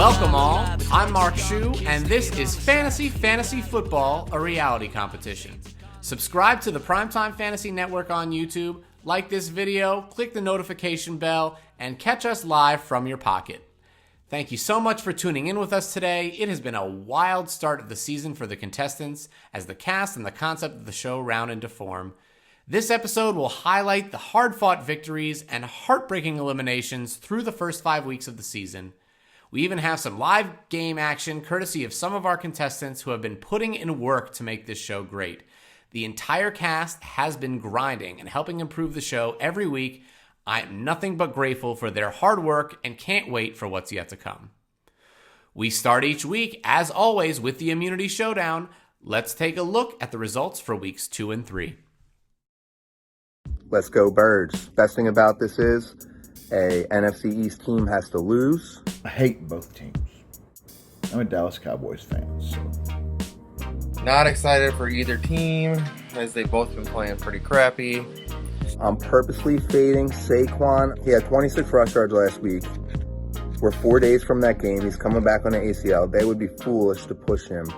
Welcome all, I'm Mark Shu, and this is Fantasy Football, a reality competition. Subscribe to the Primetime Fantasy Network on YouTube, like this video, click the notification bell, and catch us live from your pocket. Thank you so much for tuning in with us today. It has been a wild start of the season for the contestants as the cast and the concept of the show round into form. This episode will highlight the hard-fought victories and heartbreaking eliminations through the first 5 weeks of the season. We even have some live game action courtesy of some of our contestants who have been putting in work to make this show great. The entire cast has been grinding and helping improve the show every week. I am nothing but grateful for their hard work and can't wait for what's yet to come. We start each week, as always, with the Immunity Showdown. Let's take a look at the results for weeks 2 and 3. Let's go Birds. Best thing about this is a NFC East team has to lose. I hate both teams. I'm a Dallas Cowboys fan, so. Not excited for either team, as they've both been playing pretty crappy. I'm purposely fading Saquon. He had 26 rush yards last week. We're 4 days from that game. He's coming back on the ACL. They would be foolish to push him,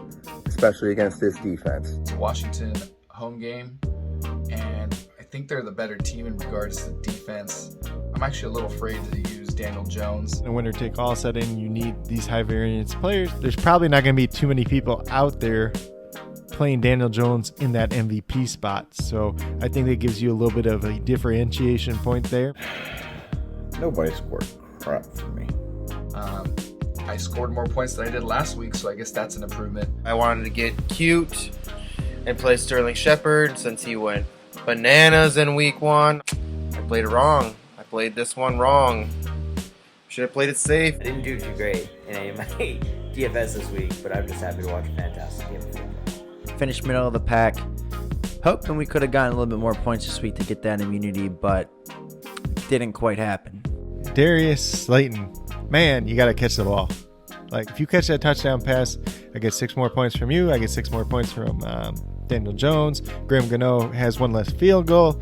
especially against this defense. It's a Washington home game, and I think they're the better team in regards to defense. I'm actually a little afraid to use Daniel Jones. In a winner-take-all setting, you need these high-variance players. There's probably not going to be too many people out there playing Daniel Jones in that MVP spot. So I think that gives you a little bit of a differentiation point there. Nobody scored crap for me. I scored more points than I did last week, so I guess that's an improvement. I wanted to get cute and play Sterling Shepard since he went bananas in week 1. I played it wrong. I played this one wrong. Should have played it safe. I didn't do too great in my DFS this week, but I'm just happy to watch a fantastic game of football. Finished middle of the pack. Hoping we could have gotten a little bit more points this week to get that immunity, but didn't quite happen. Darius Slayton, man, you got to catch the ball. Like, if you catch that touchdown pass, I get 6 more points from you. I get 6 more points from Daniel Jones. Graham Gano has 1 less field goal,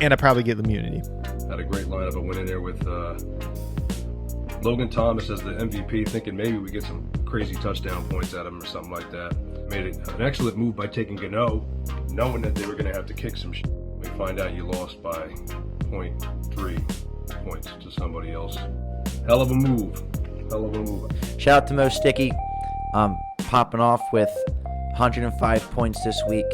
and I probably get the immunity. Had a great lineup. I went in there with Logan Thomas as the MVP, thinking maybe we get some crazy touchdown points out of him or something like that. Made it an excellent move by taking Gano, knowing that they were going to have to kick some shit. We find out you lost by 0.3 points to somebody else. Hell of a move. Hell of a move. Shout out to Mo Sticky, popping off with 105 points this week.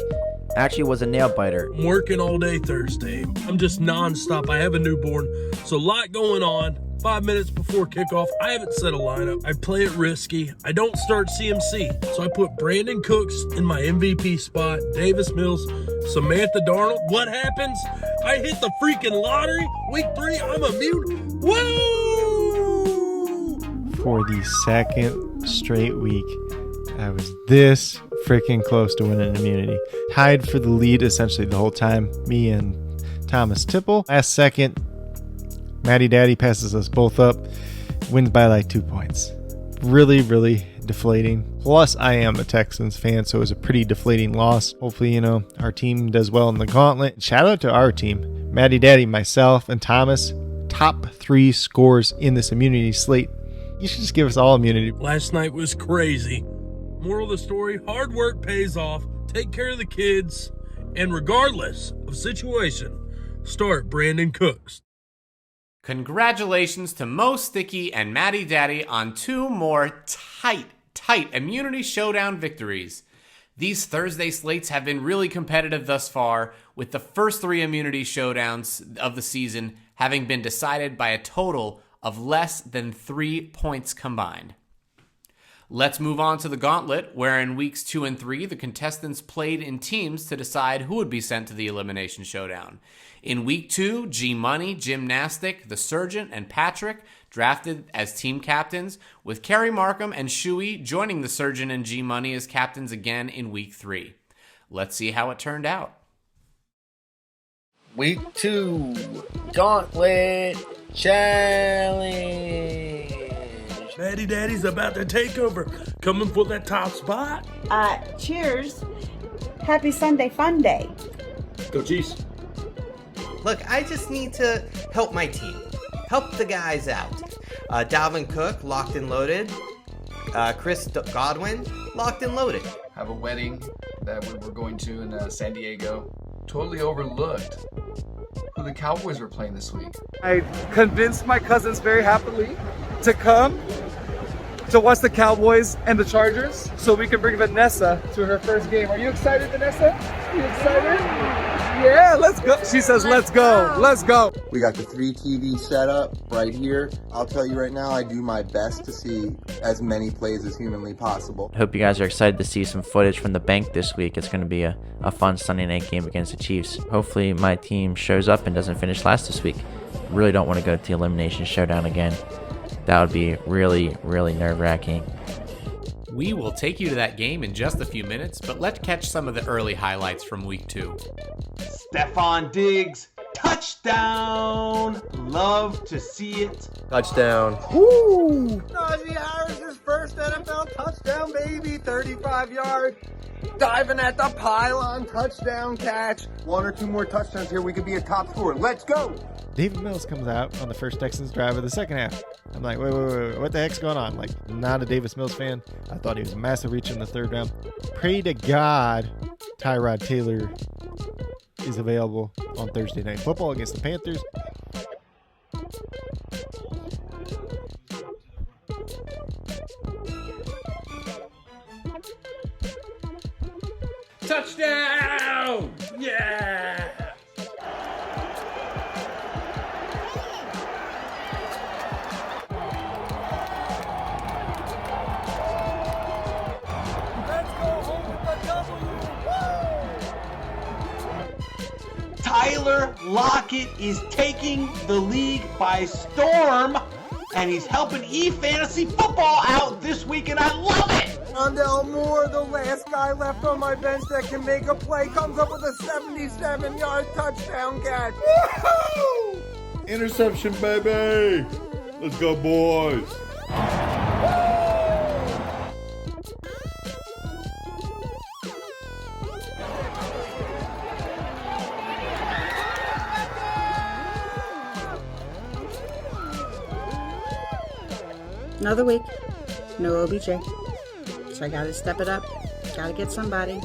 Actually was a nail biter. I'm working all day Thursday. I'm just nonstop. I have a newborn, so a lot going on. 5 minutes before kickoff, I haven't set a lineup. I play it risky. I don't start CMC, so I put Brandon Cooks in my MVP spot, Davis Mills, Samantha Darnold. What happens? I hit the freaking lottery. Week 3, I'm immune. Woo! For the second straight week, I was this freaking close to winning immunity. Tied for the lead essentially the whole time, me and Thomas Tipple. Last second, Matty Daddy passes us both up, wins by like 2 points. Really, really deflating. Plus, I am a Texans fan, so it was a pretty deflating loss. Hopefully, our team does well in the gauntlet. Shout out to our team. Matty Daddy, myself, and Thomas, top 3 scores in this immunity slate. You should just give us all immunity. Last night was crazy. Moral of the story, hard work pays off. Take care of the kids. And regardless of situation, start Brandon Cooks. Congratulations to Mo Sticky and Matty Daddy on 2 more tight Immunity Showdown victories. These Thursday slates have been really competitive thus far, with the first 3 Immunity Showdowns of the season having been decided by a total of less than 3 points combined. Let's move on to the gauntlet, where in weeks 2 and 3, the contestants played in teams to decide who would be sent to the Elimination Showdown. In week 2, G-Money, Gymnastic, The Surgeon, and Patrick drafted as team captains, with KERRY, MARCUM, and Shuey joining The Surgeon and G-Money as captains again in week 3. Let's see how it turned out. Week 2, Gauntlet Challenge. Matty Daddy's about to take over. Coming for that top spot. Cheers. Happy Sunday Fun Day. Go Chiefs. Look, I just need to help my team. Help the guys out. Dalvin Cook, locked and loaded. Chris Godwin, locked and loaded. Have a wedding that we were going to in San Diego. Totally overlooked who the Cowboys were playing this week. I convinced my cousins very happily to come to watch the Cowboys and the Chargers so we can bring Vanessa to her first game. Are you excited, Vanessa? Are you excited? Yeah, let's go. She says, let's go. Let's go. We got the 3 TV set up right here. I'll tell you right now, I do my best to see as many plays as humanly possible. Hope you guys are excited to see some footage from the bank this week. It's going to be a fun Sunday night game against the Chiefs. Hopefully my team shows up and doesn't finish last this week. Really don't want to go to the elimination showdown again. That would be really, really nerve-wracking. We will take you to that game in just a few minutes, but let's catch some of the early highlights from week 2. Stephon Diggs, touchdown! Love to see it. Touchdown. Woo! Najee Harris's first NFL touchdown, baby. 35-yard. Diving at the pylon, touchdown catch. 1 or 2 more touchdowns here, we could be a top scorer. Let's go! David Mills comes out on the first Texans drive of the second half. I'm like, wait, what the heck's going on? Like, not a Davis Mills fan. I thought he was a massive reach in the 3rd round. Pray to God Tyrod Taylor is available on Thursday Night Football against the Panthers. Touchdown! Yeah! Tyler Lockett is taking the league by storm, and he's helping eFantasy football out this week, and I love it! Rondell Moore, the last guy left on my bench that can make a play, comes up with a 77-yard touchdown catch. Woo-hoo! Interception, baby! Let's go, boys! Another week, no OBJ. So I gotta step it up. Gotta get somebody.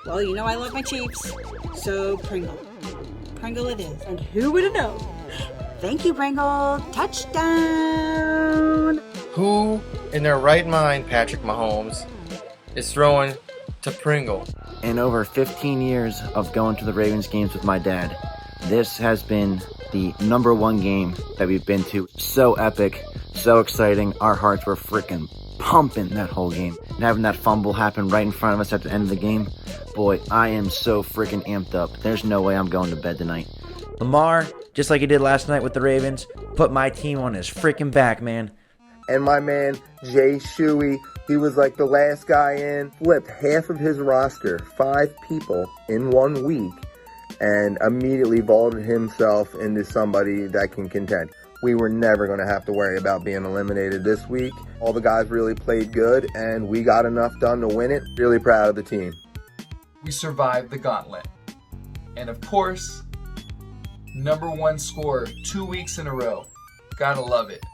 Well, you know I love my Chiefs. So Pringle. Pringle it is. And who would have known? Thank you, Pringle. Touchdown! Who in their right mind, Patrick Mahomes, is throwing to Pringle? In over 15 years of going to the Ravens games with my dad, this has been the #1 game that we've been to. So epic, so exciting. Our hearts were freaking pumping that whole game. And having that fumble happen right in front of us at the end of the game, boy, I am so freaking amped up. There's no way I'm going to bed tonight. Lamar, just like he did last night with the Ravens, put my team on his freaking back, man. And my man, Jay Shuey, he was like the last guy in, flipped half of his roster, 5 people in 1 week, and immediately vaulted himself into somebody that can contend. We were never going to have to worry about being eliminated this week. All the guys really played good, and we got enough done to win it. Really proud of the team. We survived the gauntlet. And of course, #1 scorer 2 weeks in a row. Gotta love it.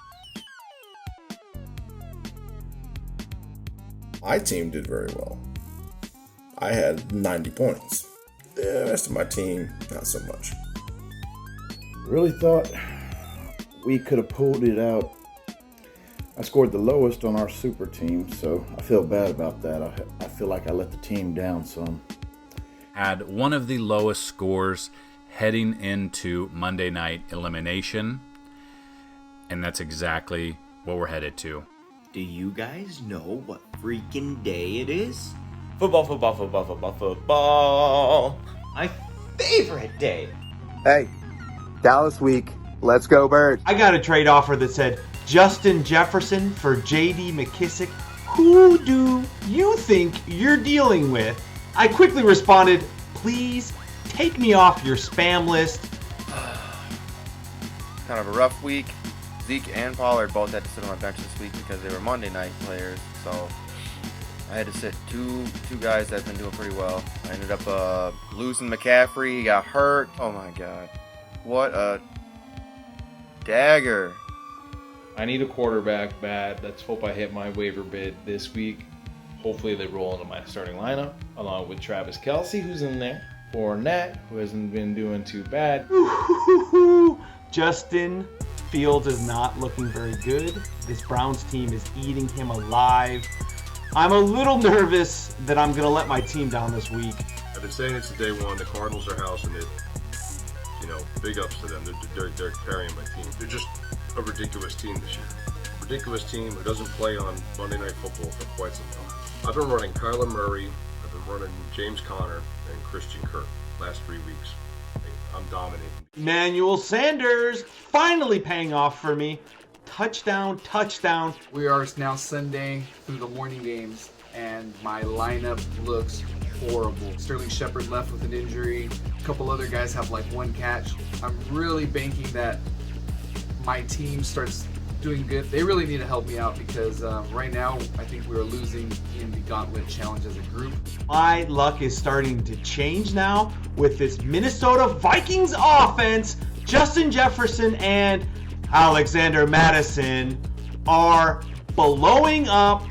My team did very well. I had 90 points. The rest of my team, not so much. Really thought we could have pulled it out. I scored the lowest on our super team, so I feel bad about that. I feel like I let the team down some. Had one of the lowest scores heading into Monday night elimination, and that's exactly what we're headed to. Do you guys know what freaking day it is? Football, football, football, football, football. My favorite day. Hey, Dallas week. Let's go, Birds. I got a trade offer that said Justin Jefferson for J.D. McKissick. Who do you think you're dealing with? I quickly responded, please take me off your spam list. Kind of a rough week. Zeke and Pollard both had to sit on my bench this week because they were Monday night players. So I had to sit two guys that have been doing pretty well. I ended up losing McCaffrey. He got hurt. Oh my God. What a dagger. I need a quarterback bad. Let's hope I hit my waiver bid this week. Hopefully they roll into my starting lineup, along with Travis Kelce, who's in there, Fournette, who hasn't been doing too bad. Justin Fields is not looking very good. This Browns team is eating him alive. I'm a little nervous that I'm going to let my team down this week. I've been saying it since day one. The Cardinals are housing it. You know, big ups to them. They're carrying my team. They're just a ridiculous team this year. Ridiculous team who doesn't play on Monday Night Football for quite some time. I've been running Kyler Murray, I've been running James Conner, and Christian Kirk last 3 weeks. I'm dominating. Emmanuel Sanders finally paying off for me. Touchdown, touchdown. We are now Sunday through the morning games, and my lineup looks horrible. Sterling Shepard left with an injury. A couple other guys have like one catch. I'm really banking that my team starts doing good. They really need to help me out because right now I think we are losing in the Gauntlet Challenge as a group. My luck is starting to change now with this Minnesota Vikings offense. Justin Jefferson and Alexander Madison are blowing up.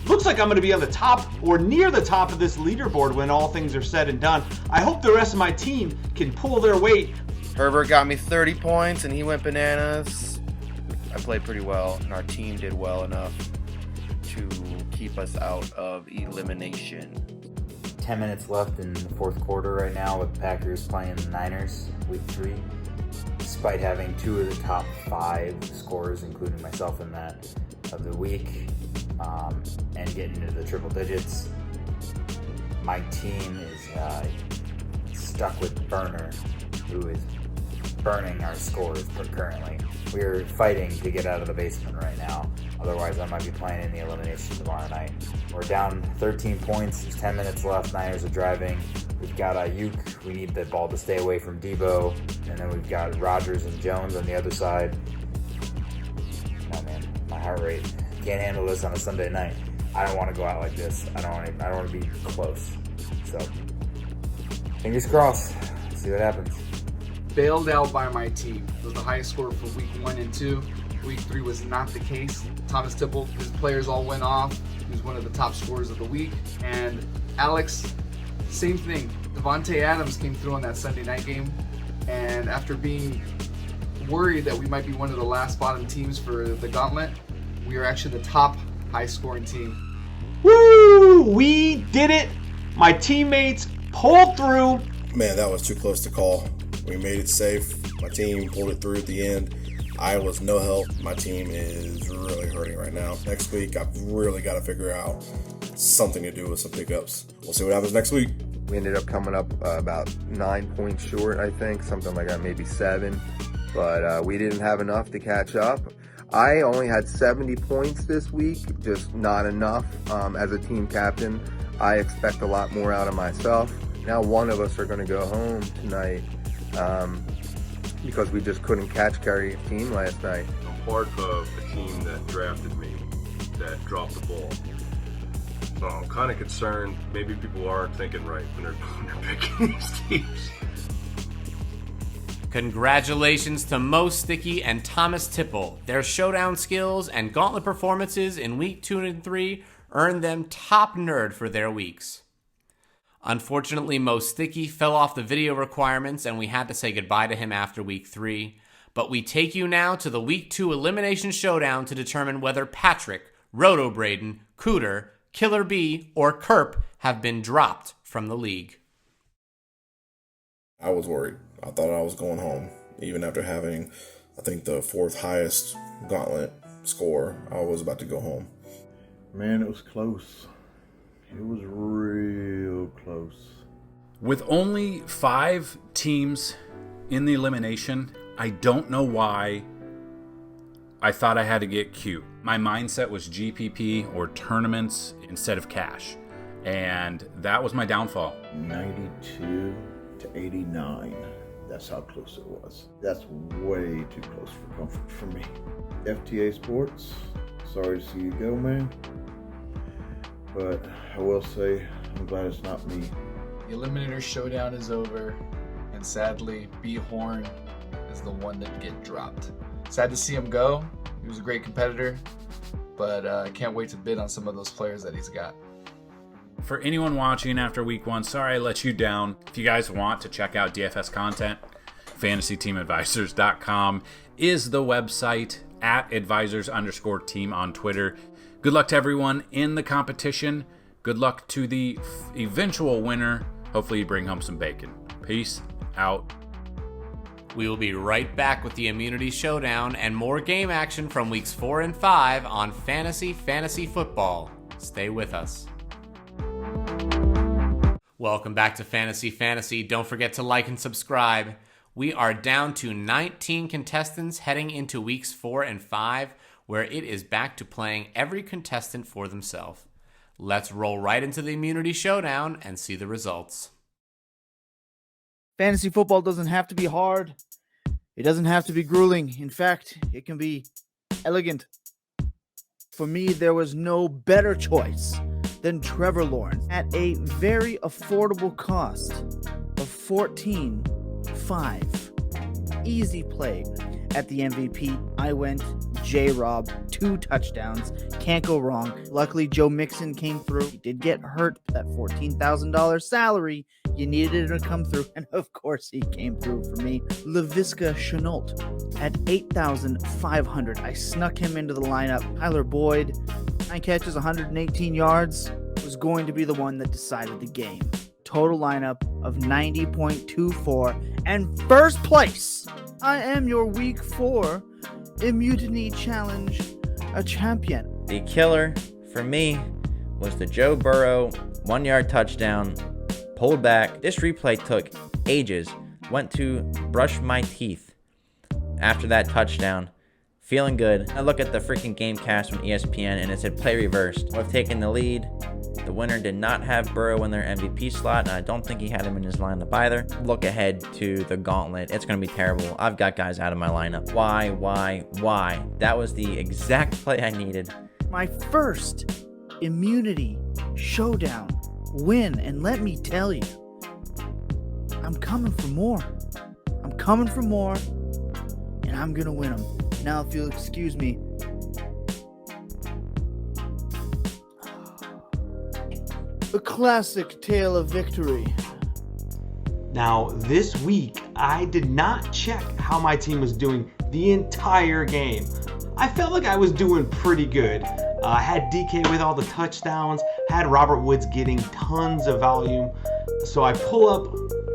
Looks like I'm going to be on the top or near the top of this leaderboard when all things are said and done. I hope the rest of my team can pull their weight. Herbert got me 30 points and he went bananas. I played pretty well, and our team did well enough to keep us out of elimination. 10 minutes left in the fourth quarter right now with the Packers playing the Niners, week 3. Despite having 2 of the top 5 scorers, including myself in that, of the week, and getting into the triple digits, my team is stuck with Burner, who is burning our scores currently. We're fighting to get out of the basement right now. Otherwise, I might be playing in the elimination tomorrow night. We're down 13 points. There's 10 minutes left. Niners are driving. We've got Ayuk. We need the ball to stay away from Debo. And then we've got Rodgers and Jones on the other side. Oh man, my heart rate. Can't handle this on a Sunday night. I don't want to go out like this. I don't want to be close. So, fingers crossed. See what happens. Bailed out by my team. It was the highest score for week 1 and 2. Week 3 was not the case. Thomas Tipple, his players all went off. He was one of the top scorers of the week. And Alex, same thing. Devontae Adams came through on that Sunday night game. And after being worried that we might be one of the last bottom teams for the Gauntlet, we are actually the top high scoring team. Woo! We did it! My teammates pulled through. Man, that was too close to call. We made it safe. My team pulled it through at the end. I was no help. My team is really hurting right now. Next week, I've really got to figure out something to do with some pickups. We'll see what happens next week. We ended up coming up about 9 points short, I think, something like that, maybe 7. But we didn't have enough to catch up. I only had 70 points this week, just not enough. As a team captain, I expect a lot more out of myself. Now one of us are going to go home tonight because we just couldn't catch Kerry's team last night. I'm part of a team that drafted me that dropped the ball. So I'm kind of concerned maybe people aren't thinking right when they're picking these teams. Congratulations to Mo Sticky and Thomas Tipple. Their showdown skills and gauntlet performances in week 2 and 3 earned them top nerd for their weeks. Unfortunately, Mo Sticky fell off the video requirements and we had to say goodbye to him after week 3. But we take you now to the week 2 elimination showdown to determine whether Patrick, Roto Braden, Cooder, Killer B, or Kerp have been dropped from the league. I was worried. I thought I was going home. Even after having, I think, the 4th highest gauntlet score, I was about to go home. Man, it was close. It was real close. With only 5 teams in the elimination, I don't know why I thought I had to get cute. My mindset was GPP or tournaments instead of cash. And that was my downfall. 92 to 89. That's how close it was. That's way too close for comfort for me. FTA Sports, sorry to see you go, man. But I will say, I'm glad it's not me. The Eliminator Showdown is over, and sadly, B Horn is the one that get dropped. Sad to see him go, He was a great competitor, but I can't wait to bid on some of those players that he's got. For anyone watching after week 1, sorry I let you down. If you guys want to check out DFS content, fantasyteamadvisors.com is the website, at advisors_team on Twitter. Good luck to everyone in the competition. Good luck to the eventual winner. Hopefully you bring home some bacon. Peace out. We will be right back with the Immunity Showdown and more game action from weeks 4 and 5 on Fantasy Football. Stay with us. Welcome back to Fantasy. Don't forget to like and subscribe. We are down to 19 contestants heading into weeks 4 and 5, where it is back to playing every contestant for themselves. Let's roll right into the Immunity Showdown and see the results. Fantasy football doesn't have to be hard. It doesn't have to be grueling. In fact, it can be elegant. For me, there was no better choice than Trevor Lawrence at a very affordable cost of $14.5. Easy play. At the MVP, I went J-Rob, 2 touchdowns. Can't go wrong. Luckily, Joe Mixon came through. He did get hurt. That $14,000 salary, you needed it to come through. And of course, he came through for me. LaVisca Chenault at $8,500. I snuck him into the lineup. Tyler Boyd, 9 catches, 118 yards, was going to be the one that decided the game. Total lineup of 90.24. And first place, I am your week 4 Immunity Challenge champion. The killer for me was the Joe Burrow 1-yard touchdown, pulled back. This replay took ages. Went to brush my teeth after that touchdown. Feeling good. I look at the freaking game cast from ESPN and it said play reversed. I've taken the lead. The winner did not have Burrow in their MVP slot, and I don't think he had him in his lineup either. Look ahead to the gauntlet. It's going to be terrible. I've got guys out of my lineup. Why? That was the exact play I needed. My first Immunity Showdown win, and let me tell you, I'm coming for more. And I'm going to win them. Now, if you'll excuse me, a classic tale of victory. Now, this week, I did not check how my team was doing the entire game. I felt like I was doing pretty good. I had DK with all the touchdowns, had Robert Woods getting tons of volume. So I pull up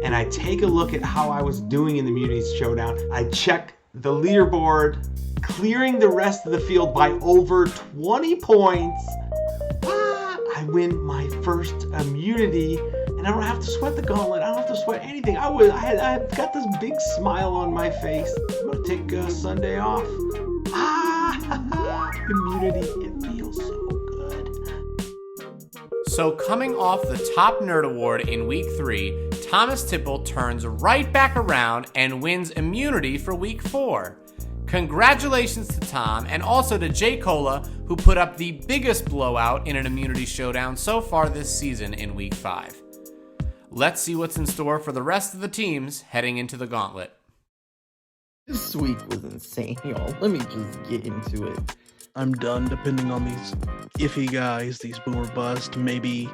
and I take a look at how I was doing in the Immunity Showdown. I check the leaderboard, clearing the rest of the field by over 20 points. I win my first immunity, and I don't have to sweat the gauntlet. I don't have to sweat anything. I got this big smile on my face. I'm gonna take Sunday off. Immunity, it feels so good. So coming off the Top Nerd Award in week 3, Thomas Tipple turns right back around and wins immunity for week 4. Congratulations to Tom, and also to Jay Cola, who put up the biggest blowout in an Immunity Showdown so far this season in Week 5. Let's see what's in store for the rest of the teams heading into the gauntlet. This week was insane, y'all. Let me just get into it. I'm done depending on these iffy guys, these boomer bust, maybe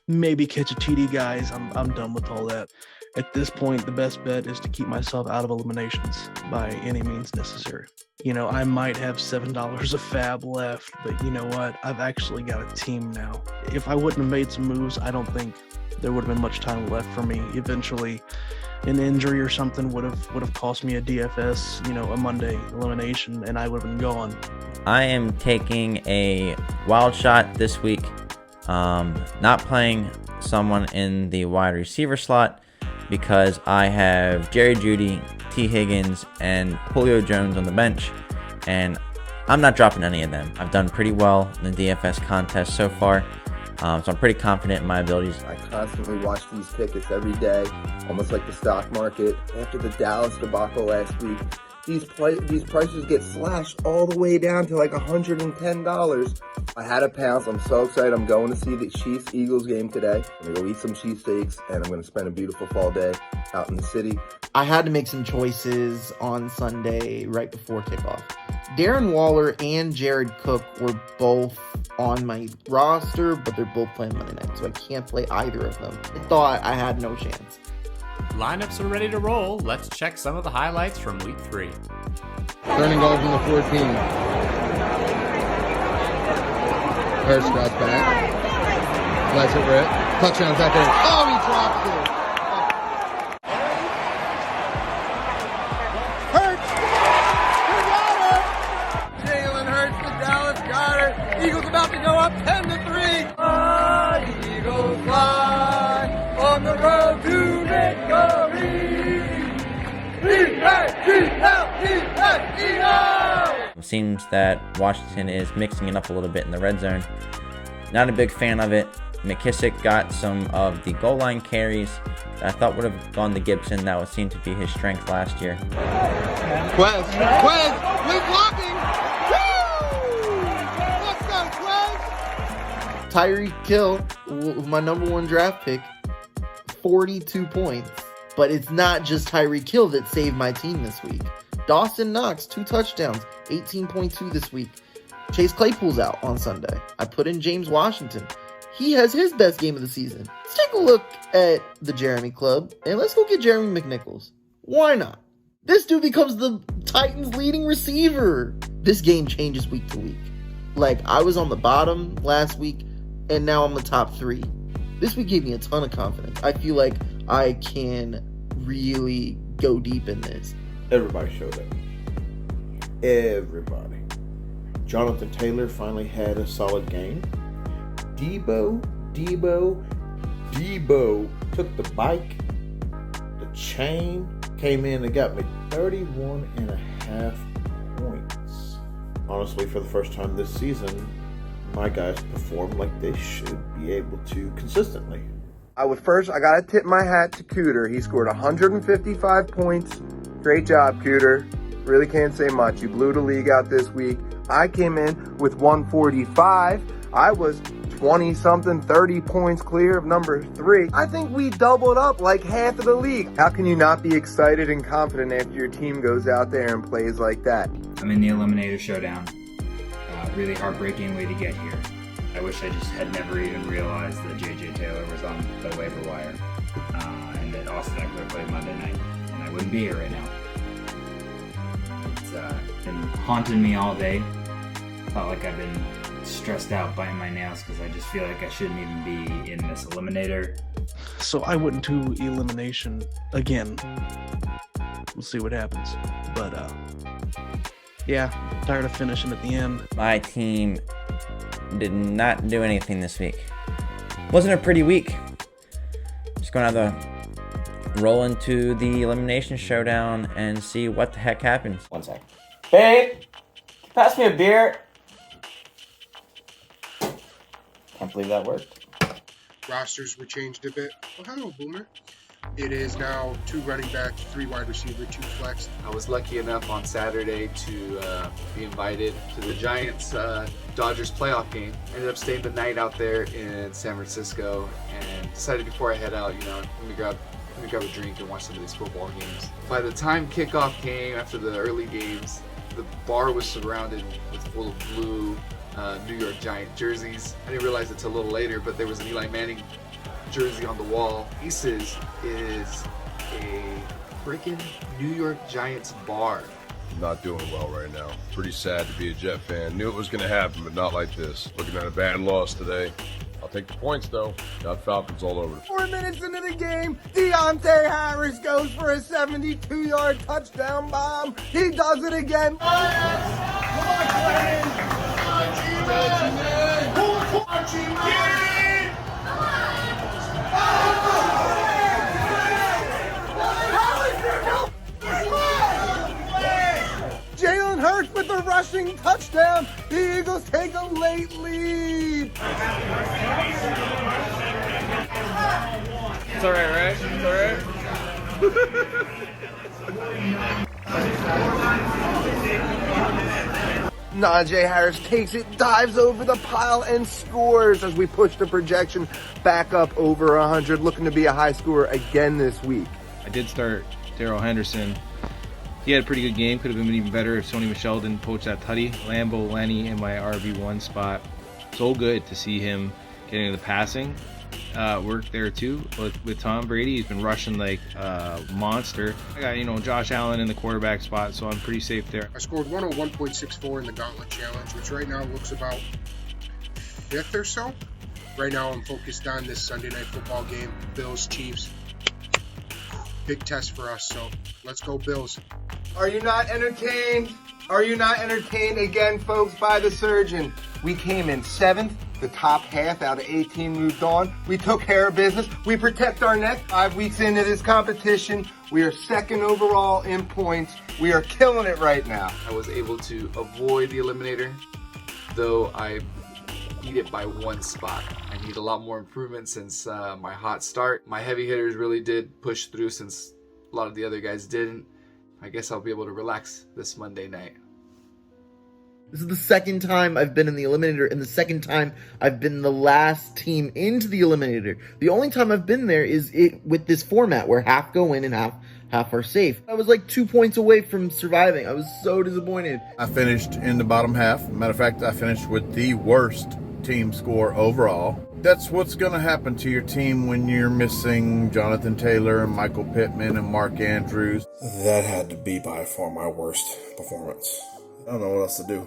catch a TD guys. I'm done with all that. At this point, the best bet is to keep myself out of eliminations by any means necessary. You know, I might have $7 of fab left, but you know what? I've actually got a team now. If I wouldn't have made some moves, I don't think there would have been much time left for me. Eventually, an injury or something would have cost me a DFS, you know, a Monday elimination, and I would have been gone. I am taking a wild shot this week, not playing someone in the wide receiver slot, because I have Jerry Jeudy, T. Higgins, and Julio Jones on the bench, and I'm not dropping any of them. I've done pretty well in the DFS contest so far, so I'm pretty confident in my abilities. I constantly watch these tickets every day, almost like the stock market. After the Dallas debacle last week, these prices get slashed all the way down to like $110. I had a pounce. I'm so excited. I'm going to see the Chiefs-Eagles game today. I'm going to go eat some cheesesteaks, and I'm going to spend a beautiful fall day out in the city. I had to make some choices on Sunday right before kickoff. Darren Waller and Jared Cook were both on my roster, but they're both playing Monday night, so I can't play either of them. I thought I had no chance. Lineups are ready to roll. Let's check some of the highlights from week 3. Turning goal from the 14. Hurst drops back. Lets it rip. Touchdown, Zachary. Oh, he drops it. Hurts! We got it! Jalen Hurts to Dallas Goedert. Eagles about to go up 10-3. Eagles fly on the road to victory. It seems that Washington is mixing it up a little bit in the red zone. Not a big fan of it. McKissick got some of the goal line carries that I thought would have gone to Gibson. That would seem to be his strength last year. Quez, good blocking. Woo! Let's go, Quez. Tyreek Hill, my number 1 draft pick, 42 points. But it's not just Tyreek Hill that saved my team this week. Dawson Knox, 2 touchdowns, 18.2 this week. Chase Claypool's out on Sunday. I put in James Washington. He has his best game of the season. Let's take a look at the Jeremy Club, and let's go get Jeremy McNichols. Why not? This dude becomes the Titans' leading receiver. This game changes week to week. Like, I was on the bottom last week, and now I'm the top 3. This week gave me a ton of confidence. I feel like I can really go deep in this. Everybody showed up. Everybody. Jonathan Taylor finally had a solid game. Debo took the bike, the chain, came in and got me 31.5 points. Honestly, for the first time this season, my guys performed like they should be able to consistently. I gotta tip my hat to COODER. He scored 155 points. Great job, COODER. Really can't say much. You blew the league out this week. I came in with 145. I was 20-something, 30 points clear of number 3. I think we doubled up like half of the league. How can you not be excited and confident after your team goes out there and plays like that? I'm in the Eliminator Showdown. Really heartbreaking way to get here. I wish I just had never even realized that J.J. Taylor was on the waiver wire and that Austin Eckler played Monday night, and I wouldn't be here right now. It's been haunting me all day. Felt like I've been stressed out biting my nails because I just feel like I shouldn't even be in this eliminator. So I went into elimination again. We'll see what happens. But yeah, tired of finishing at the end. My team did not do anything this week. Wasn't a pretty week. Just gonna have to roll into the elimination showdown and see what the heck happens. One sec. Babe, pass me a beer. Can't believe that worked. Rosters were changed a bit. Oh, hello, Boomer. It is now 2 running backs, 3 wide receiver, 2 flex. I was lucky enough on Saturday to be invited to the Giants Dodgers playoff game. Ended up staying the night out there in San Francisco and decided before I head out, let me grab a drink and watch some of these football games. By the time kickoff came, after the early games, the bar was surrounded with full of blue New York Giant jerseys. I didn't realize it until a little later, but there was an Eli Manning jersey on the wall. Aces is a freaking New York Giants bar. Not doing well right now. Pretty sad to be a Jet fan. Knew it was going to happen, but not like this. Looking at a bad loss today. I'll take the points, though. Got Falcons all over. 4 minutes into the game, Deontay Harris goes for a 72-yard touchdown bomb. He does it again. Jalen Hurts with the rushing touchdown. The Eagles take a late lead. It's all right, right? It's all right. Najee Harris takes it, dives over the pile, and scores as we push the projection back up over 100, looking to be a high scorer again this week. I did start Darrell Henderson. He had a pretty good game. Could have been even better if Sony Michel didn't poach that tutty. Lambo Lenny in my RB1 spot. So good to see him getting the passing work there too with Tom Brady. He's been rushing like a monster. I got, Josh Allen in the quarterback spot, so I'm pretty safe there. I scored 101.64 in the Gauntlet Challenge, which right now looks about 5th or so. Right now I'm focused on this Sunday Night Football game, Bills Chiefs. Big test for us, so let's go Bills. Are you not entertained? Are you not entertained again, folks, by the surgeon? We came in 7th, the top half out of 18 moved on. We took care of business. We protect our neck. 5 weeks into this competition, we are 2nd overall in points. We are killing it right now. I was able to avoid the eliminator, though I beat it by 1 spot. I need a lot more improvement since my hot start. My heavy hitters really did push through since a lot of the other guys didn't. I guess I'll be able to relax this Monday night. This is the 2nd time I've been in the Eliminator, and the 2nd time I've been the last team into the Eliminator. The only time I've been there is with this format where half go in and half are safe. I was like 2 points away from surviving. I was so disappointed. I finished in the bottom half. Matter of fact, I finished with the worst team score overall. That's what's going to happen to your team when you're missing Jonathan Taylor and Michael Pittman and Mark Andrews. That had to be by far my worst performance. I don't know what else to do.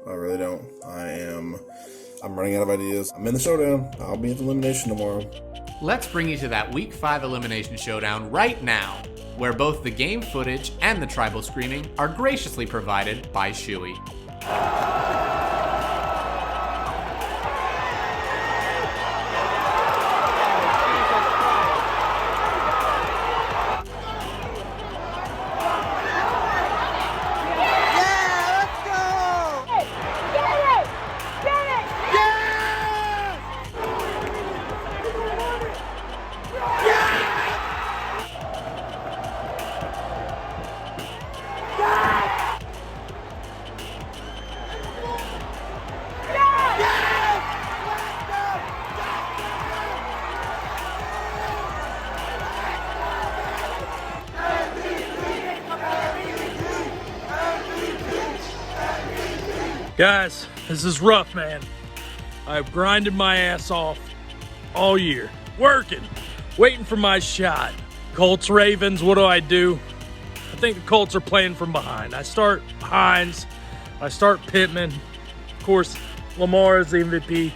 I really don't. I'm running out of ideas. I'm in the showdown. I'll be at the elimination tomorrow. Let's bring you to that Week 5 Elimination Showdown right now, where both the game footage and the tribal screaming are graciously provided by Shuey. Guys, this is rough, man. I've grinded my ass off all year, working, waiting for my shot. Colts, Ravens, what do? I think the Colts are playing from behind. I start Hines, I start Pittman. Of course, Lamar is the MVP.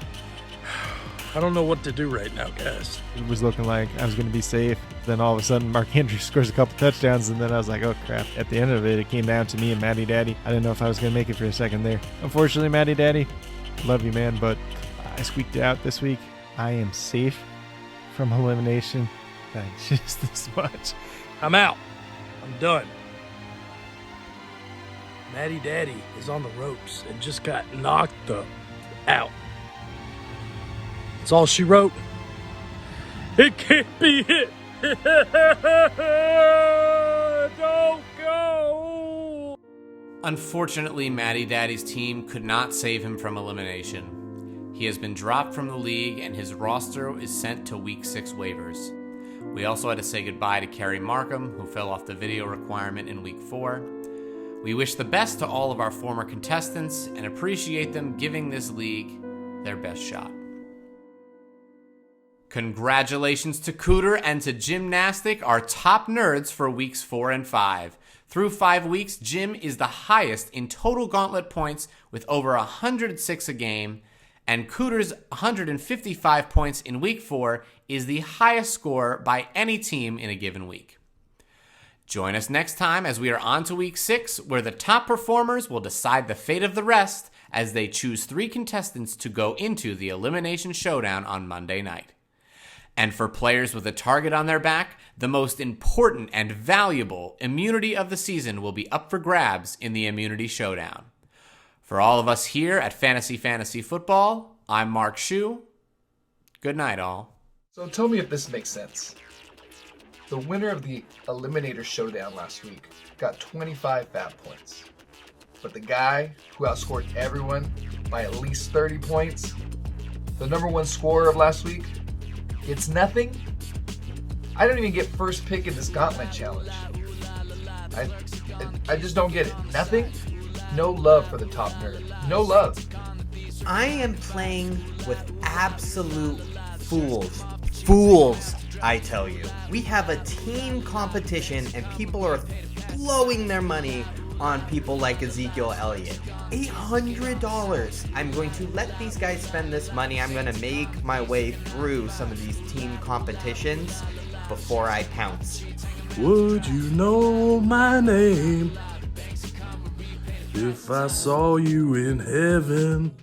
I don't know what to do right now, guys. It was looking like I was going to be safe. Then all of a sudden, Mark Andrews scores a couple touchdowns, and then I was like, oh, crap. At the end of it, it came down to me and Matty Daddy. I didn't know if I was going to make it for a second there. Unfortunately, Matty Daddy, love you, man, but I squeaked it out this week. I am safe from elimination. Just this much. I'm out. I'm done. Matty Daddy is on the ropes and just got knocked out. That's all she wrote. It can't be it. Don't go. Unfortunately, Matty Daddy's team could not save him from elimination. He has been dropped from the league and his roster is sent to Week 6 waivers. We also had to say goodbye to KERRY MARCUM, who fell off the video requirement in Week 4. We wish the best to all of our former contestants and appreciate them giving this league their best shot. Congratulations to COODER and to Gymnastic, our top nerds for weeks 4 and 5. Through 5 weeks, Gym is the highest in total gauntlet points with over 106 a game, and COODER's 155 points in week 4 is the highest score by any team in a given week. Join us next time as we are on to week 6, where the top performers will decide the fate of the rest as they choose 3 contestants to go into the Elimination Showdown on Monday night. And for players with a target on their back, the most important and valuable immunity of the season will be up for grabs in the Immunity Showdown. For all of us here at Fantasy Football, I'm Mark Shue. Good night, all. So tell me if this makes sense. The winner of the Eliminator Showdown last week got 25 bad points. But the guy who outscored everyone by at least 30 points, the number 1 scorer of last week, it's nothing. I don't even get first pick in this gauntlet challenge. I just don't get it. Nothing? No love for the top nerd. No love. I am playing with absolute fools. Fools, I tell you. We have a team competition and people are blowing their money on people like Ezekiel Elliott. $800. I'm going to let these guys spend this money. I'm going to make my way through some of these team competitions before I pounce. Would you know my name if I saw you in heaven?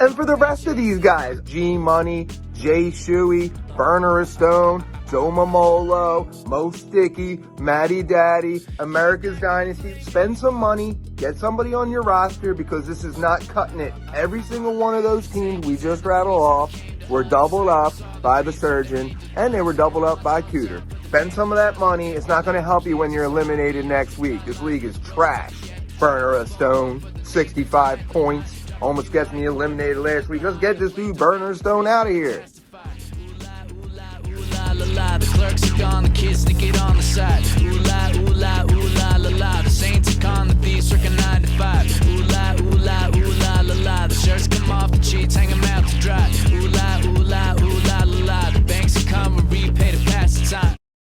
And for the rest of these guys, G Money, Jay Shuey, Burner of Stone, Joe MEMMOLO, Mo Sticky, Matty Daddy, America's Dynasty, spend some money, get somebody on your roster because this is not cutting it. Every single one of those teams we just rattled off were doubled up by the surgeon and they were doubled up by COODER. Spend some of that money. It's not going to help you when you're eliminated next week. This league is trash. Burner of Stone, 65 points. Almost gets me eliminated last week. Let's get this dude Burner of Stone out of here. The clerks are gone, the kids to get on the side. Ooh la, ooh la, ooh la la la. The saints are gone, the thieves working 9 to 5. Ooh